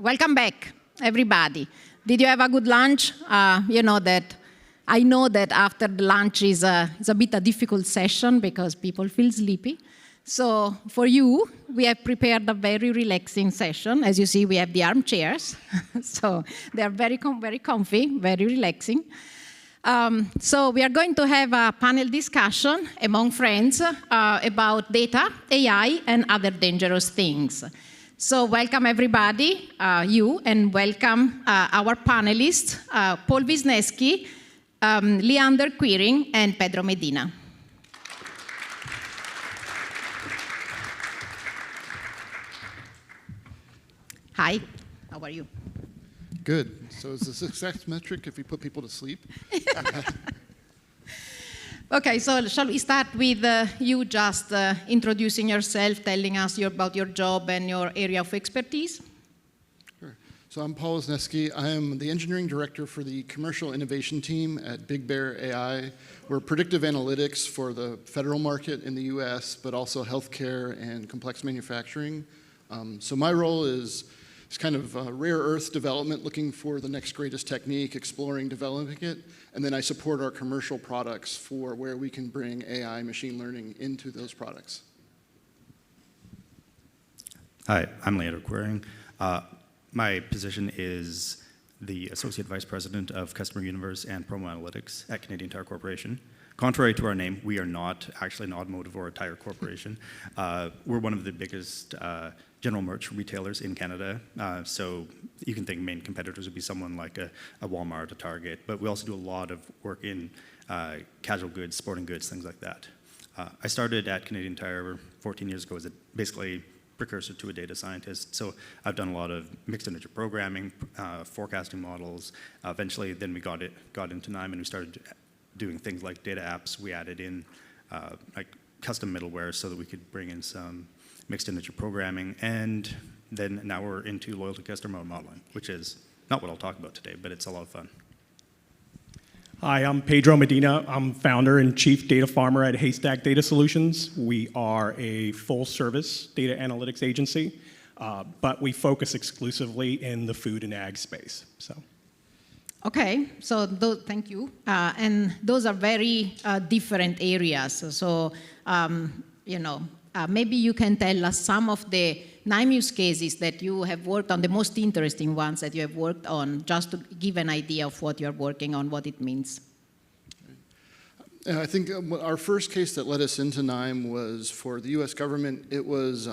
welcome back, everybody. Did you have a good lunch? I know that after the lunch is a bit a difficult session because people feel sleepy. So for you, we have prepared a very relaxing session. As you see, we have the armchairs. So they are very comfy, very relaxing. So we are going to have a panel discussion among friends about data, AI, and other dangerous things. So welcome everybody, and welcome our panelists, Paul Wisniewski, Leander Quiring, and Pedro Medina. Hi, how are you? Good. So is the success metric if we put people to sleep? Okay, so shall we start with you just introducing yourself, telling us about your job and your area of expertise? Sure. So I'm Paul Wisniewski. I am the engineering director for the commercial innovation team at Big Bear AI. We're predictive analytics for the federal market in the US, but also healthcare and complex manufacturing. So my role is kind of rare earth development, looking for the next greatest technique, exploring, developing it, and then I support our commercial products for where we can bring AI, machine learning into those products. Hi, I'm Leander Quiring. My position is the Associate Vice President of Customer Universe and Promo Analytics at Canadian Tire Corporation. Contrary to our name, we are not actually an automotive or a tire corporation. We're one of the biggest general merch retailers in Canada. So you can think main competitors would be someone like a Walmart, a Target, but we also do a lot of work in casual goods, sporting goods, things like that. I started at Canadian Tire 14 years ago as basically precursor to a data scientist. So I've done a lot of mixed integer programming, forecasting models. Eventually, then we got into Knime and we started doing things like data apps. We added in like custom middleware so that we could bring in some mixed integer programming, and then now we're into loyalty customer modeling, which is not what I'll talk about today, but it's a lot of fun. Hi, I'm Pedro Medina. I'm founder and chief data farmer at Haystack Data Solutions. We are a full-service data analytics agency, but we focus exclusively in the food and ag space. Okay, so thank you. And those are very different areas. So, maybe you can tell us some of the Knime use cases that you have worked on, the most interesting ones that you have worked on, just to give an idea of what you're working on, what it means. I think our first case that led us into Knime was for the US government. It was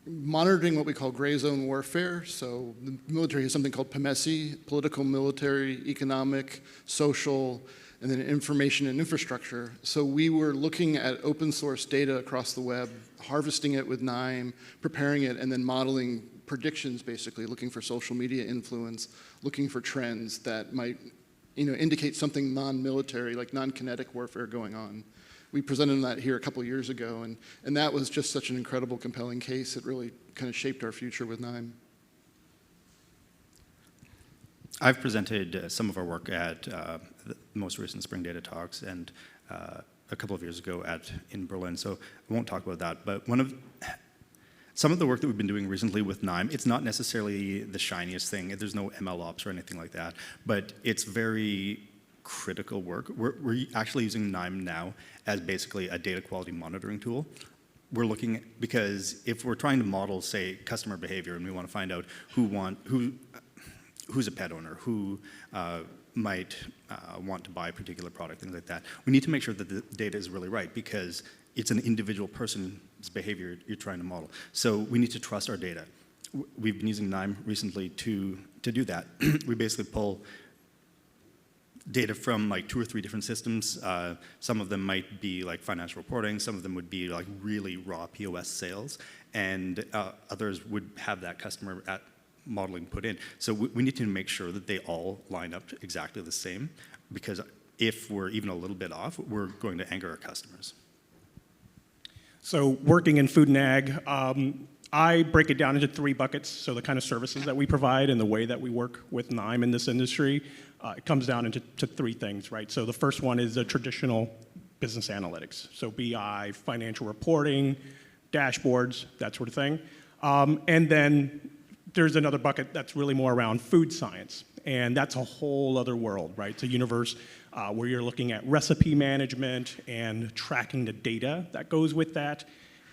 monitoring what we call gray zone warfare. So the military has something called PMESI, political, military, economic, social, and then information and infrastructure. So we were looking at open source data across the web, harvesting it with Knime, preparing it, and then modeling predictions, basically, looking for social media influence, looking for trends that might indicate something non-military, like non-kinetic warfare going on. We presented that here a couple of years ago, and that was just such an incredible, compelling case. It really kind of shaped our future with Knime. I've presented some of our work at the most recent Spring Data Talks and a couple of years ago in Berlin, so I won't talk about that. But some of the work that we've been doing recently with Knime, it's not necessarily the shiniest thing. There's no MLOps or anything like that, but it's very critical work. We're actually using Knime now as basically a data quality monitoring tool. We're looking because if we're trying to model, say, customer behavior, and we want to find out who's a pet owner, who might want to buy a particular product, things like that. We need to make sure that the data is really right because it's an individual person's behavior you're trying to model. So we need to trust our data. We've been using Knime recently to do that. We basically pull data from like 2 or 3 different systems. Some of them might be like financial reporting, some of them would be like really raw POS sales, and others would have that customer modeling put in. So we need to make sure that they all line up exactly the same, because if we're even a little bit off, we're going to anger our customers. So working in food and ag, I break it down into 3 buckets. So the kind of services that we provide and the way that we work with Knime in this industry, it comes down into 3 things, right? So the first one is the traditional business analytics. So BI, financial reporting, dashboards, that sort of thing. And then There's another bucket that's really more around food science, and that's a whole other world, right? It's a universe where you're looking at recipe management and tracking the data that goes with that.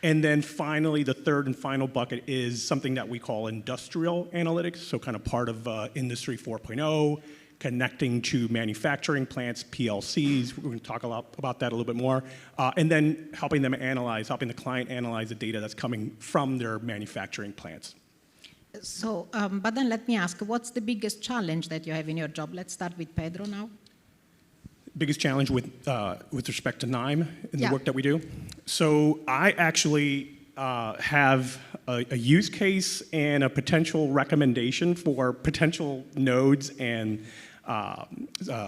And then finally, the third and final bucket is something that we call industrial analytics, so kind of part of Industry 4.0, connecting to manufacturing plants, PLCs. We're going to talk a lot about that a little bit more. And then helping the client analyze the data that's coming from their manufacturing plants. So, but then let me ask, what's the biggest challenge that you have in your job? Let's start with Pedro now. Biggest challenge with respect to Knime in Yeah. the work that we do? So I actually have a use case and a potential recommendation for potential nodes and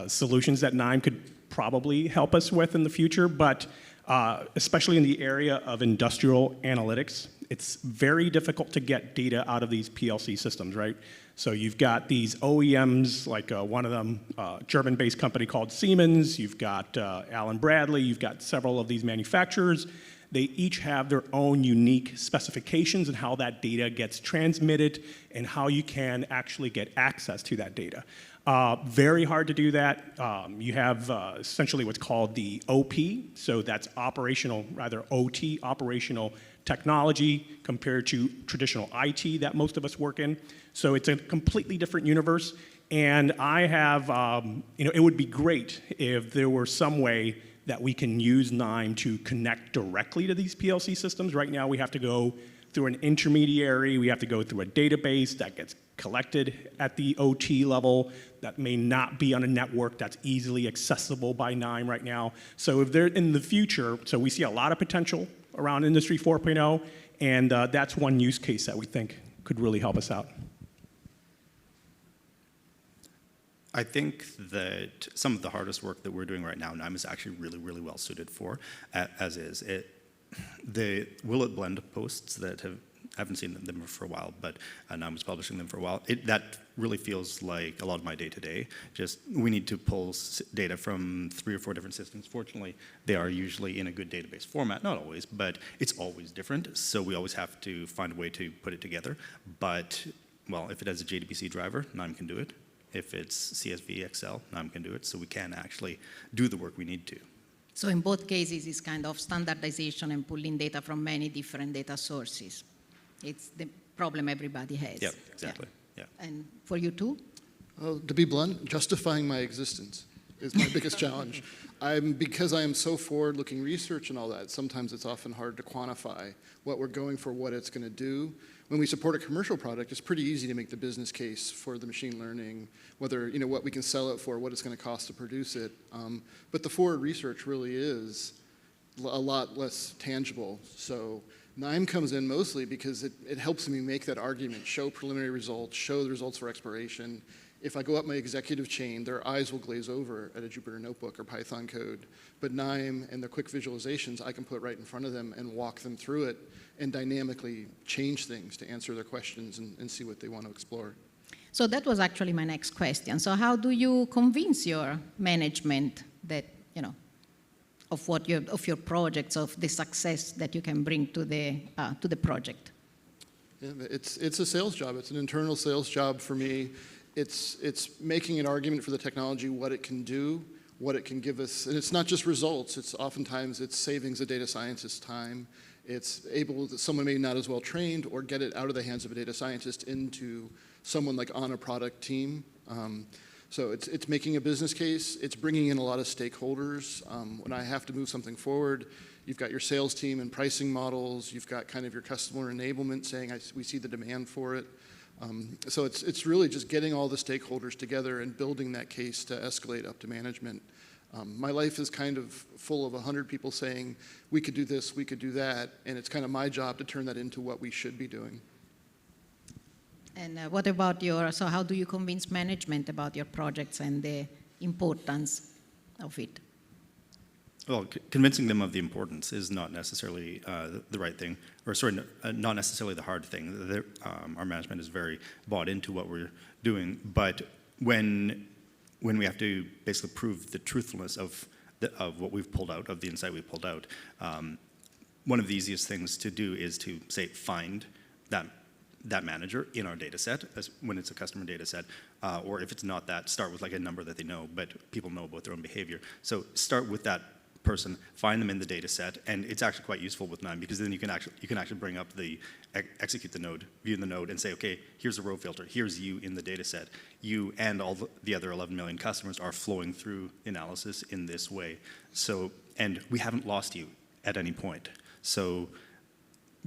solutions that Knime could probably help us with in the future, but especially in the area of industrial analytics, it's very difficult to get data out of these PLC systems, right? So you've got these OEMs, like one of them, German-based company called Siemens. You've got Allen Bradley. You've got several of these manufacturers. They each have their own unique specifications and how that data gets transmitted and how you can actually get access to that data. Very hard to do that. You have essentially what's called the OP, so that's OT, operational technology, compared to traditional IT that most of us work in. So it's a completely different universe. And I have, it would be great if there were some way that we can use Knime to connect directly to these PLC systems. Right now we have to go through an intermediary, we have to go through a database that gets collected at the OT level that may not be on a network that's easily accessible by Knime right now. So if they're in the future, so we see a lot of potential around Industry 4.0, and that's one use case that we think could really help us out. I think that some of the hardest work that we're doing right now, Knime is actually really, really well suited for, as is. The Will It Blend posts that I haven't seen them for a while, but Knime was publishing them for a while. That really feels like a lot of my day-to-day. Just, we need to pull data from 3 or 4 different systems. Fortunately, they are usually in a good database format. Not always, but it's always different, so we always have to find a way to put it together. But, well, if it has a JDBC driver, Knime can do it. If it's CSV, Excel, Knime can do it, so we can actually do the work we need to. So in both cases, it's kind of standardization and pulling data from many different data sources. It's the problem everybody has. Yeah, exactly. Yeah. And for you too? Well, to be blunt, justifying my existence is my biggest challenge. Because I am so forward-looking research and all that, sometimes it's often hard to quantify what we're going for, what it's going to do. When we support a commercial product, it's pretty easy to make the business case for the machine learning, whether, what we can sell it for, what it's going to cost to produce it. But the forward research really is a lot less tangible. So Knime comes in mostly because it helps me make that argument, show preliminary results, show the results for exploration. If I go up my executive chain, their eyes will glaze over at a Jupyter Notebook or Python code. But Knime and the quick visualizations I can put right in front of them and walk them through it and dynamically change things to answer their questions and see what they want to explore. So that was actually my next question. So how do you convince your management that, of your projects, of the success that you can bring to the project? Yeah, it's a sales job. It's an internal sales job for me. It's making an argument for the technology, what it can do, what it can give us. And it's not just results. It's oftentimes savings of data scientists' time. It's able that someone maybe not as well trained or get it out of the hands of a data scientist into someone like on a product team. So it's making a business case. It's bringing in a lot of stakeholders. When I have to move something forward, you've got your sales team and pricing models. You've got kind of your customer enablement saying, we see the demand for it. So it's really just getting all the stakeholders together and building that case to escalate up to management. My life is kind of full of 100 people saying, we could do this, we could do that, and it's kind of my job to turn that into what we should be doing. And what about so how do you convince management about your projects and the importance of it? Well, convincing them of the importance is not necessarily the right thing, or sorry, not necessarily the hard thing. Our management is very bought into what we're doing, but when we have to basically prove the truthfulness of what we've pulled out, of the insight we've pulled out, one of the easiest things to do is to say, find that manager in our data set as when it's a customer data set, or if it's not that, start with like a number that they know, but people know about their own behavior. So start with that person, find them in the data set, and it's actually quite useful with Knime because then you can actually bring up the execute the node, view the node, and say, okay, here's a row filter, here's you in the data set. You and all the other 11 million customers are flowing through analysis in this way. So, and we haven't lost you at any point. So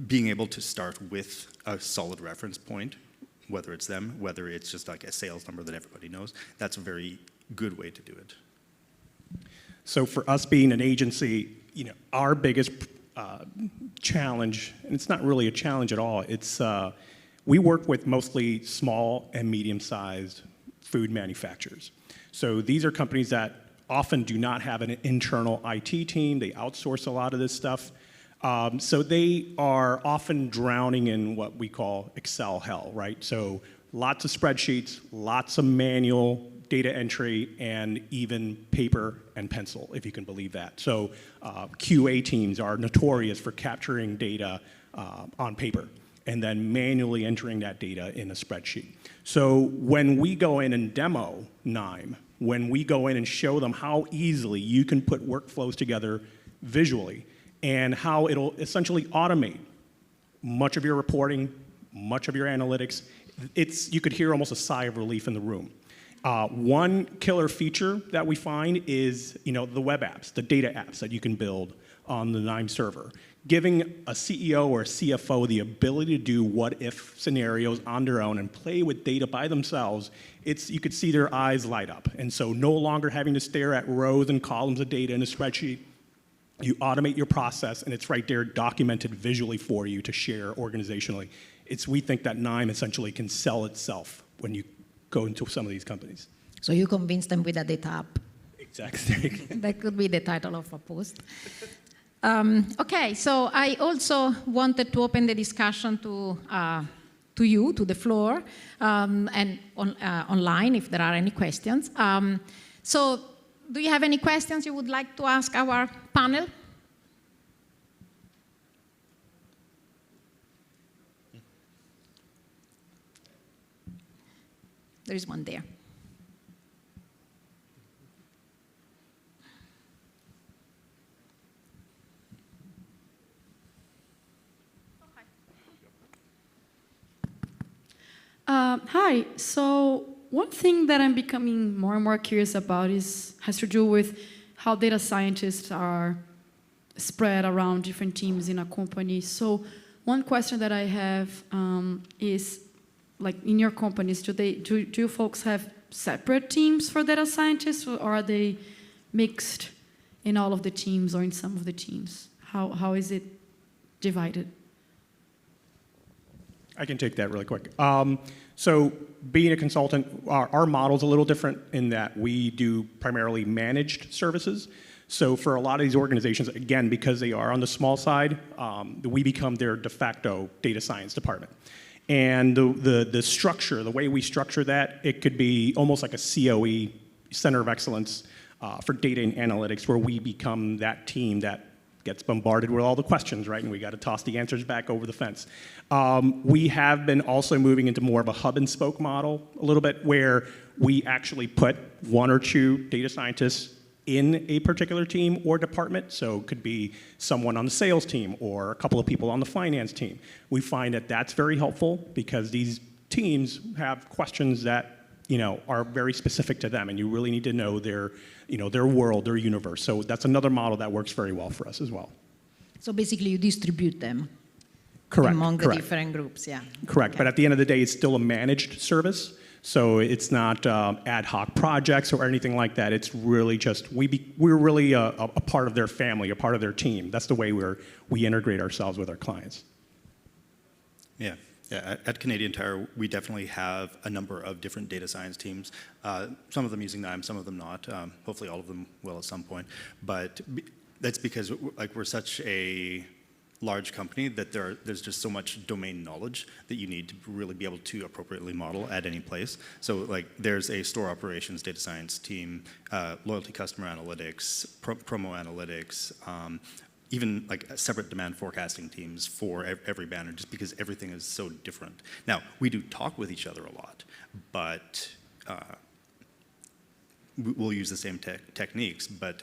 being able to start with a solid reference point, whether it's them, whether it's just like a sales number that everybody knows, that's a very good way to do it. So for us being an agency, our biggest challenge, and it's not really a challenge at all, it's we work with mostly small and medium-sized food manufacturers. So these are companies that often do not have an internal IT team. They outsource a lot of this stuff. So they are often drowning in what we call Excel hell, right? So lots of spreadsheets, lots of manual data entry, and even paper and pencil, if you can believe that. So QA teams are notorious for capturing data on paper and then manually entering that data in a spreadsheet. So when we go in and demo Knime, when we go in and show them how easily you can put workflows together visually, and how it'll essentially automate much of your reporting, much of your analytics. You could hear almost a sigh of relief in the room. One killer feature that we find is the web apps, the data apps that you can build on the Knime server. Giving a CEO or a CFO the ability to do what-if scenarios on their own and play with data by themselves, you could see their eyes light up. And so no longer having to stare at rows and columns of data in a spreadsheet. You automate your process, and it's right there documented visually for you to share organizationally. We think that Knime essentially can sell itself when you go into some of these companies. So you convince them with a data app. Exactly. That could be the title of a post. Okay, so I also wanted to open the discussion to you, to the floor, and online if there are any questions. So do you have any questions you would like to ask our panel? There is one there. Hi. So one thing that I'm becoming more and more curious about has to do with how data scientists are spread around different teams in a company. So one question that I have is, like in your companies, do you folks have separate teams for data scientists, or are they mixed in all of the teams or in some of the teams? How is it divided? I can take that really quick. So being a consultant, our model's a little different in that we do primarily managed services. So for a lot of these organizations, again, because they are on the small side, we become their de facto data science department. And the structure, the way we structure that, it could be almost like a COE, Center of Excellence, for data and analytics, where we become that team that gets bombarded with all the questions, right? And we got to toss the answers back over the fence. We have been also moving into more of a hub and spoke model a little bit, where we actually put one or two data scientists in a particular team or department. So it could be someone on the sales team or a couple of people on the finance team. We find that that's very helpful because these teams have questions that are very specific to them, and you really need to know their world, their universe. So that's another model that works very well for us as well. So basically you distribute them Correct. the different groups, yeah. Correct, Okay. but at the end of the day, it's still a managed service. So it's not ad hoc projects or anything like that. It's really just, we're really a part of their family, a part of their team. That's the way we integrate ourselves with our clients. Yeah. Yeah, at Canadian Tire, we definitely have a number of different data science teams. Some of them using Knime, some of them not. Hopefully all of them will at some point. But that's because we're such a large company that there's just so much domain knowledge that you need to really be able to appropriately model at any place. So there's a store operations data science team, loyalty customer analytics, promo analytics, even like separate demand forecasting teams for every banner, just because everything is so different. Now, we do talk with each other a lot, but we'll use the same techniques, but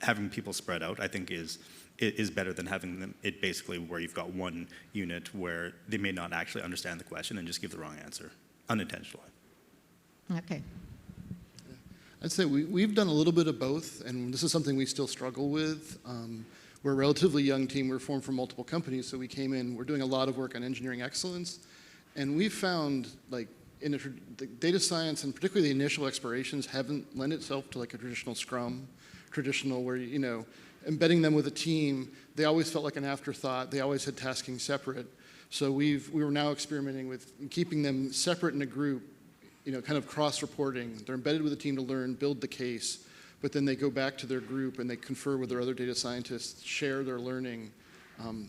having people spread out, I think, is better than having them it basically where you've got one unit where they may not actually understand the question and just give the wrong answer unintentionally. Okay. I'd say we've done a little bit of both, and this is something we still struggle with. We're a relatively young team. We're formed from multiple companies, so we came in. We're doing a lot of work on engineering excellence, and we found like the data science and particularly the initial explorations haven't lent itself to like a traditional Scrum, traditional where embedding them with a team. They always felt like an afterthought. They always had tasking separate. So we were now experimenting with keeping them separate in a group, kind of cross-reporting. They're embedded with a team to learn, build the case, but then they go back to their group and they confer with their other data scientists, share their learning.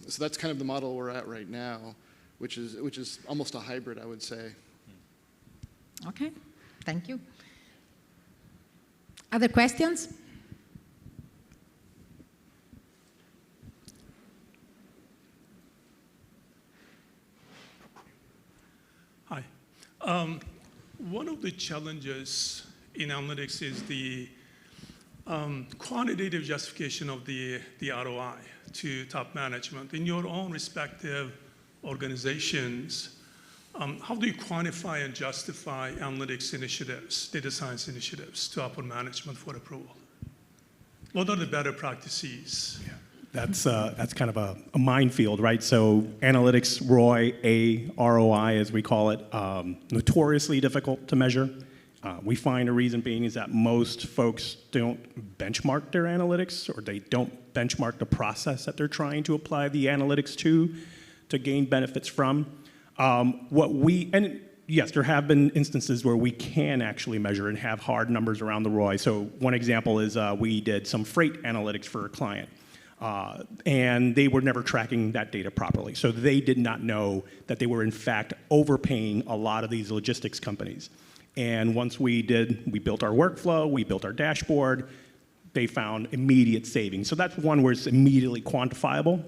So that's kind of the model we're at right now, which is almost a hybrid, I would say. Okay, thank you. Other questions? Hi. One of the challenges in analytics is the quantitative justification of the ROI to top management. In your own respective organizations, how do you quantify and justify analytics initiatives, data science initiatives to upper management for approval? What are the better practices? Yeah. That's kind of a minefield, right? So analytics, ROI, as we call it, notoriously difficult to measure. We find a reason being is that most folks don't benchmark their analytics, or they don't benchmark the process that they're trying to apply the analytics to gain benefits from. And yes, there have been instances where we can actually measure and have hard numbers around the ROI. So one example is we did some freight analytics for a client. And they were never tracking that data properly. So they did not know that they were in fact overpaying a lot of these logistics companies. And once we built our workflow, we built our dashboard, they found immediate savings. So that's one where it's immediately quantifiable.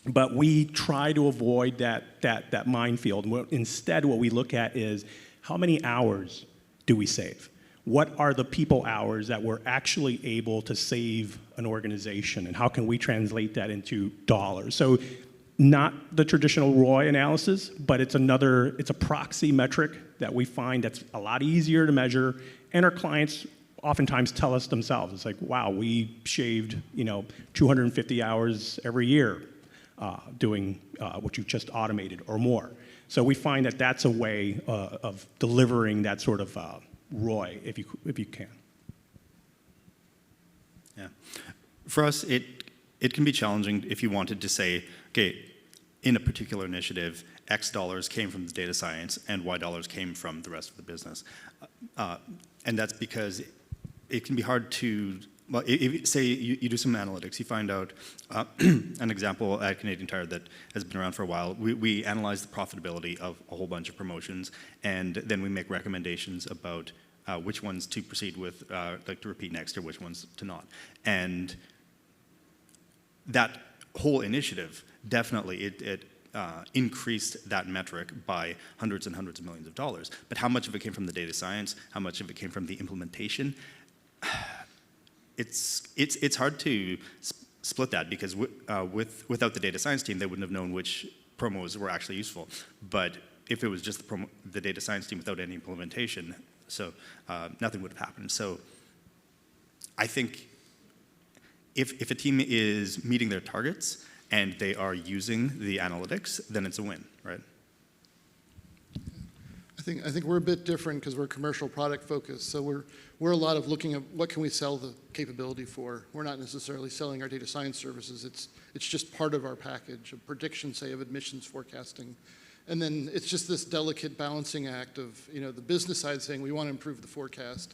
But we try to avoid that minefield. Instead, what we look at is how many hours do we save? What are the people hours that we're actually able to save an organization, and how can we translate that into dollars? So not the traditional ROI analysis, but it's a proxy metric that we find that's a lot easier to measure, and our clients oftentimes tell us themselves. It's like, wow, we shaved 250 hours every year doing what you just automated or more. So we find that that's a way of delivering that sort of ROI, if you can. Yeah. For us, it can be challenging if you wanted to say, okay, in a particular initiative, X dollars came from the data science and Y dollars came from the rest of the business. And that's because it can be hard to, well, if say you do some analytics, you find out an example at Canadian Tire that has been around for a while. We analyze the profitability of a whole bunch of promotions, and then we make recommendations about which ones to proceed with, like to repeat next, or which ones to not. And that whole initiative, definitely, it increased that metric by hundreds and hundreds of millions of dollars. But how much of it came from the data science? How much of it came from the implementation? It's hard to split that, because without the data science team, they wouldn't have known which promos were actually useful. But if it was just the data science team without any implementation, so nothing would have happened. So I think if a team is meeting their targets and they are using the analytics, then it's a win, right? I think we're a bit different because we're commercial product focused. So we're a lot of looking at what can we sell the capability for. We're not necessarily selling our data science services. It's just part of our package, a prediction, say, of admissions forecasting. And then it's just this delicate balancing act of the business side saying we want to improve the forecast,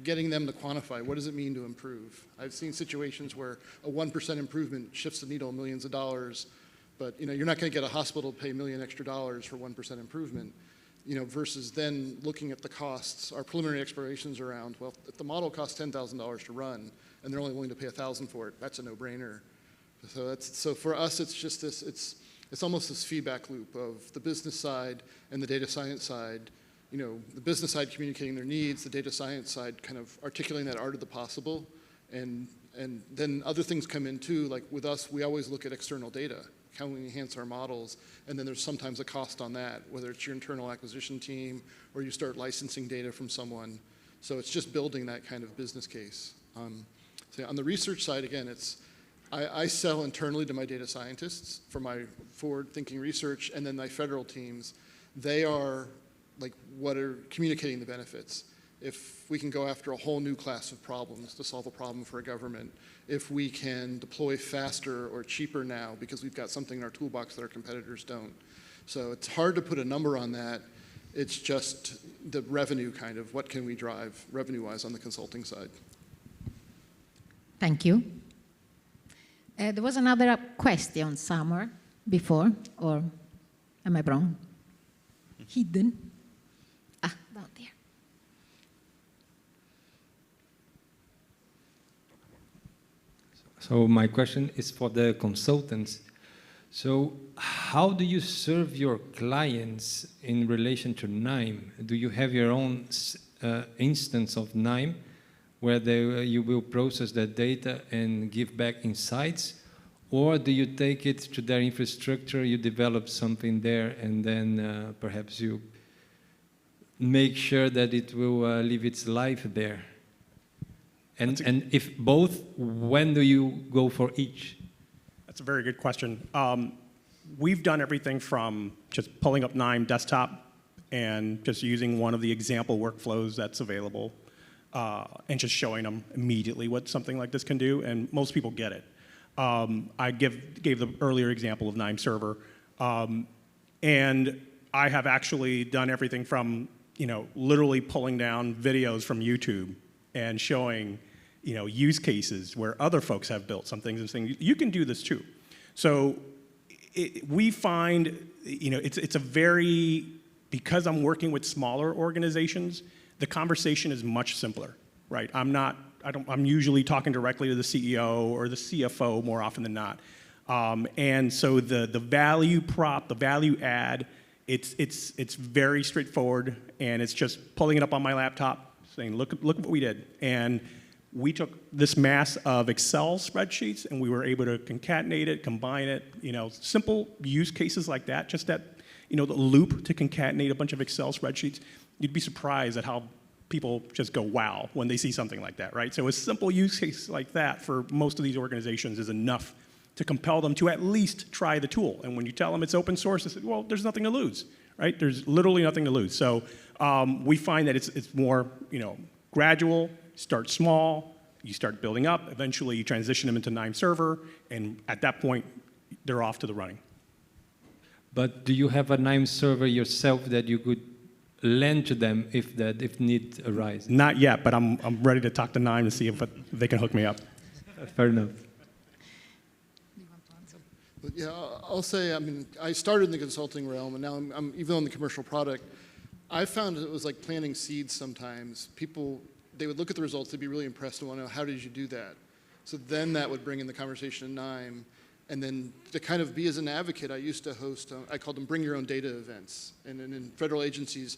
getting them to quantify what does it mean to improve. I've seen situations where a 1% improvement shifts the needle millions of dollars, but you're not going to get a hospital to pay $1 million extra for 1% improvement. Versus then looking at the costs. Our preliminary explorations around, well, if the model costs $10,000 to run and they're only willing to pay $1,000 for it, that's a no-brainer. So for us, it's just this, it's almost this feedback loop of the business side and the data science side. You know, the business side communicating their needs, the data science side kind of articulating that art of the possible, and then other things come in too. Like with us, we always look at external data. How we enhance our models, and then there's sometimes a cost on that, whether it's your internal acquisition team or you start licensing data from someone. So it's just building that kind of business case. So on the research side, again, I sell internally to my data scientists for my forward-thinking research, and then my federal teams, they are like what are communicating the benefits. If we can go after a whole new class of problems to solve a problem for a government, if we can deploy faster or cheaper now because we've got something in our toolbox that our competitors don't. So it's hard to put a number on that. It's just the revenue kind of, what can we drive revenue-wise on the consulting side. Thank you. There was another question somewhere before, or am I wrong? Hidden? Ah, down there. So my question is for the consultants. So how do you serve your clients in relation to Knime? Do you have your own instance of Knime where you will process that data and give back insights? Or do you take it to their infrastructure, you develop something there, and then perhaps you make sure that it will live its life there? And if both, when do you go for each? That's a very good question. We've done everything from just pulling up Knime desktop and just using one of the example workflows that's available and just showing them immediately what something like this can do, and most people get it. I gave the earlier example of Knime Server, and I have actually done everything from literally pulling down videos from YouTube and showing use cases where other folks have built some things and saying, you can do this too. So we find, it's a very, because I'm working with smaller organizations, the conversation is much simpler, right? I'm usually talking directly to the CEO or the CFO more often than not. And so the value prop, the value add, it's very straightforward, and it's just pulling it up on my laptop, saying, look what we did. And we took this mass of Excel spreadsheets and we were able to concatenate it, combine it, simple use cases like that, just that, the loop to concatenate a bunch of Excel spreadsheets. You'd be surprised at how people just go, wow, when they see something like that, right? So a simple use case like that for most of these organizations is enough to compel them to at least try the tool. And when you tell them it's open source, they say, well, there's nothing to lose, right? There's literally nothing to lose. So we find that it's more, gradual. Start small, you start building up, eventually you transition them into Knime Server, and at that point, they're off to the running. But do you have a Knime Server yourself that you could lend to them if need arises? Not yet, but I'm ready to talk to Knime to see if they can hook me up. Fair enough. But yeah, I'll say, I started in the consulting realm, and now I'm even on the commercial product. I found it was like planting seeds sometimes. People, they would look at the results, they'd be really impressed and want to know, how did you do that? So then that would bring in the conversation in Knime. And then to kind of be as an advocate, I used to host, I called them bring your own data events. And then in federal agencies,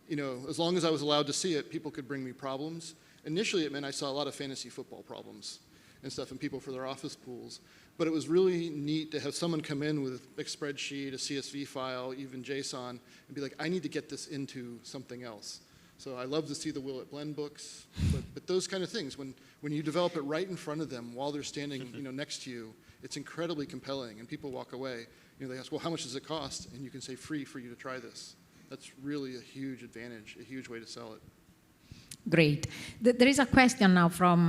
as long as I was allowed to see it, people could bring me problems. Initially, it meant I saw a lot of fantasy football problems and stuff, and people for their office pools. But it was really neat to have someone come in with a spreadsheet, a CSV file, even JSON, and be like, I need to get this into something else. So I love to see the Will It Blend books, but those kind of things, when you develop it right in front of them while they're standing next to you, it's incredibly compelling, and people walk away. They ask, well, how much does it cost? And you can say, free for you to try this. That's really a huge advantage, a huge way to sell it. Great. There is a question now from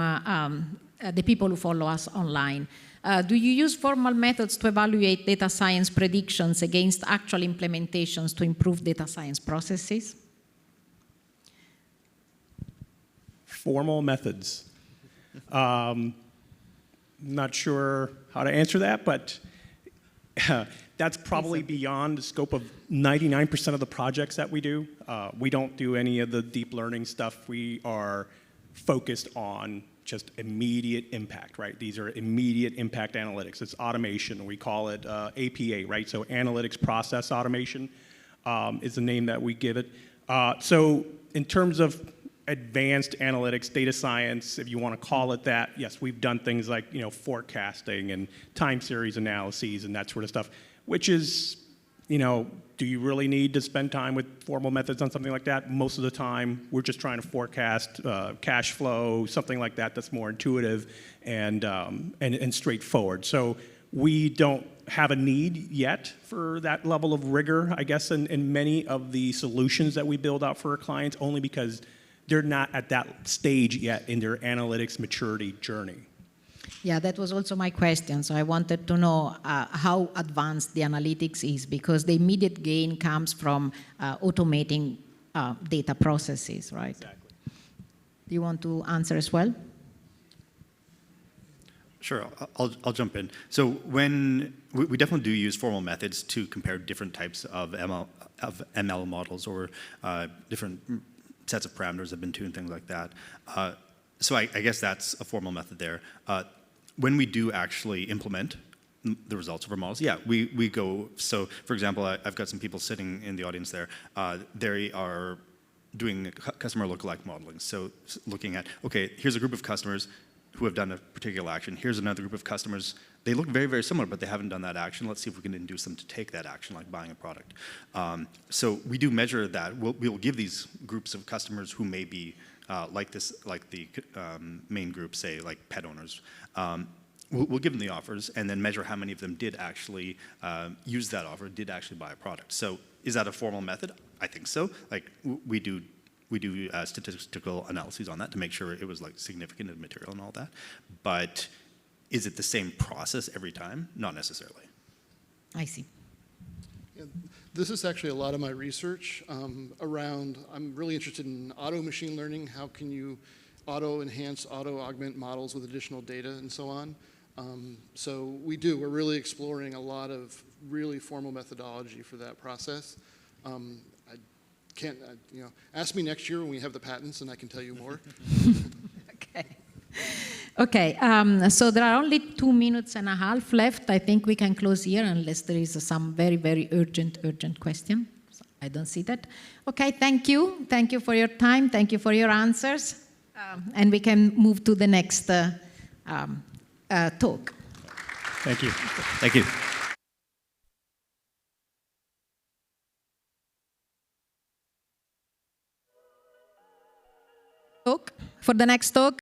the people who follow us online. Do you use formal methods to evaluate data science predictions against actual implementations to improve data science processes? Formal methods. Not sure how to answer that, but that's probably beyond the scope of 99% of the projects that we do. We don't do any of the deep learning stuff. We are focused on just immediate impact, right? These are immediate impact analytics. It's automation. We call it APA, right? So analytics process automation is the name that we give it. So in terms of advanced analytics, data science, if you want to call it that, yes, we've done things like forecasting and time series analyses and that sort of stuff, which is, do you really need to spend time with formal methods on something like that? Most of the time, we're just trying to forecast cash flow, something like that that's more intuitive and straightforward. So we don't have a need yet for that level of rigor, I guess, in many of the solutions that we build out for our clients, only because they're not at that stage yet in their analytics maturity journey. Yeah, that was also my question. So I wanted to know how advanced the analytics is, because the immediate gain comes from automating data processes, right? Exactly. Do you want to answer as well? Sure, I'll jump in. So when we definitely do use formal methods to compare different types of ML models or different sets of parameters have been tuned, things like that. So I guess that's a formal method there. When we do actually implement the results of our models, yeah, we go, so for example, I've got some people sitting in the audience there. They are doing customer lookalike modeling. So looking at, okay, here's a group of customers who have done a particular action. Here's another group of customers. They look very, very similar, but they haven't done that action. Let's see if we can induce them to take that action, like buying a product. So we do measure that. We'll give these groups of customers who may be like the main group, say, like pet owners. We'll give them the offers and then measure how many of them did actually use that offer, did actually buy a product. So is that a formal method? I think so. Like we do statistical analyses on that to make sure it was like significant and material and all that. But is it the same process every time? Not necessarily. I see. Yeah, this is actually a lot of my research around, I'm really interested in auto machine learning. How can you auto-enhance, auto-augment models with additional data and so on? So we're really exploring a lot of really formal methodology for that process. I can't, ask me next year when we have the patents and I can tell you more. Okay. Okay, so there are only 2.5 minutes left. I think we can close here unless there is some very, very urgent question. So I don't see that. Okay, thank you. Thank you for your time. Thank you for your answers. And we can move to the next talk. Thank you. Thank you. For the next talk,